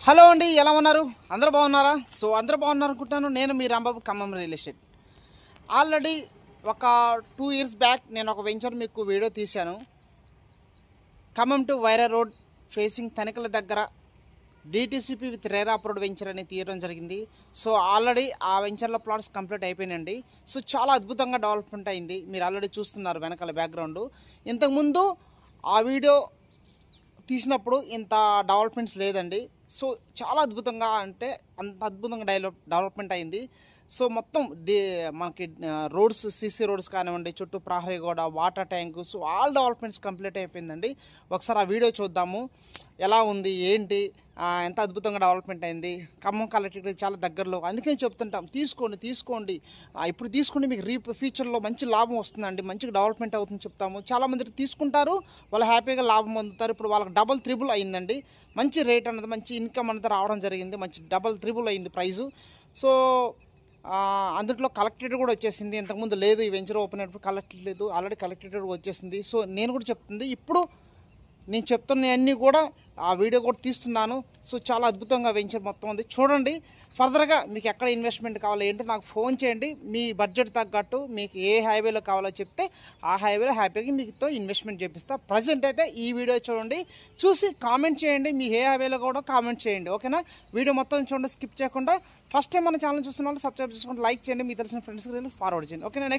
Hello అండి, ఎలా ఉన్నారు? అందరూ బాగున్నారా? సో అందరూ బాగున్నారు అనుకుంటాను. నేను మీ Rambabu, Khammam real estate. Already ఒక 2 years బ్యాక్ నేను ఒక వెంచర్ మీకు వీడియో తీశాను. Khammam to Wyra road facing Tanikella దగ్గర DTCP with RERA approved venture అని తీయడం జరిగింది. సో ఆల్రెడీ ఆ వెంచర్లో ప్లాట్స్ కంప్లీట్ అయిపోయినండి. సో చాలా అద్భుతంగా డెవలప్మెంట్ అయింది. మీరు ఆల్రెడీ చూస్తున్నారు వెనకాల బ్యాక్గ్రౌండ్. ఇంతకుముందు ఆ వీడియో తీసినప్పుడు ఇంత డెవలప్మెంట్స్ లేదండి. సో చాలా అద్భుతంగా, అంటే అంత అద్భుతంగా డెవలప్మెంట్ అయింది. సో మొత్తం మనకి రోడ్స్, సీసీ రోడ్స్ కానివ్వండి, చుట్టూ ప్రహరీ గోడ, water tank, so all developments complete అయిపోయిందండి. ఒకసారి ఆ వీడియో చూద్దాము, ఎలా ఉంది ఏంటి, ఎంత అద్భుతంగా డెవలప్మెంట్ అయింది. ఖమ్మం కలెక్టరేట్ చాలా దగ్గరలో, అందుకని చెప్తుంటాం తీసుకోండి. ఇప్పుడు తీసుకుంటే మీకు ఫ్యూచర్లో మంచి లాభం వస్తుందండి, మంచిగా డెవలప్మెంట్ అవుతుందని చెప్తాము. చాలామంది తీసుకుంటారు, వాళ్ళు హ్యాపీగా లాభం పొందుతారు. ఇప్పుడు వాళ్ళకి డబల్ త్రిబుల్ అయిందండి. మంచి రేట్ అన్నది, మంచి ఇన్కమ్ అనేది రావడం జరిగింది. మంచి డబల్ త్రిబుల్ అయింది ప్రైజు. సో అందులో కలెక్టరేట్ కూడా వచ్చేసింది. ఇంతకుముందు లేదు, ఈ వెంచర్ ఓపెన్ అయినప్పుడు కలెక్టరేట్ లేదు, ఆల్రెడీ కలెక్టరేట్ వచ్చేసింది. సో నేను కూడా చెప్తుంది, ఇప్పుడు నేను చెప్తున్నవన్నీ కూడా ఆ వీడియో కూడా తీస్తున్నాను. సో చాలా అద్భుతంగా వెంచర్ మొత్తం ఉంది, చూడండి. ఫర్దర్గా మీకు ఎక్కడ ఇన్వెస్ట్మెంట్ కావాలో ఏంటో నాకు ఫోన్ చేయండి. మీ బడ్జెట్ తగ్గట్టు మీకు ఏ హైవేలో కావాలో చెప్తే ఆ హైవేలో హ్యాపీగా మీతో ఇన్వెస్ట్మెంట్ చేపిస్తా. ప్రజెంట్ అయితే ఈ వీడియో చూడండి, చూసి కామెంట్ చేయండి. మీ ఏ హైవేలో కూడా కామెంట్ చేయండి, ఓకేనా? వీడియో మొత్తం చూడండి, స్కిప్ చేయకుండా. ఫస్ట్ టైం మన ఛానల్ చూస్తున్న వాళ్ళు సబ్స్క్రైబ్ చేసుకుంటే లైక్ చేయండి, మీ తెలిసిన ఫ్రెండ్స్కి ఫార్వర్డ్ చేయండి, ఓకేనా?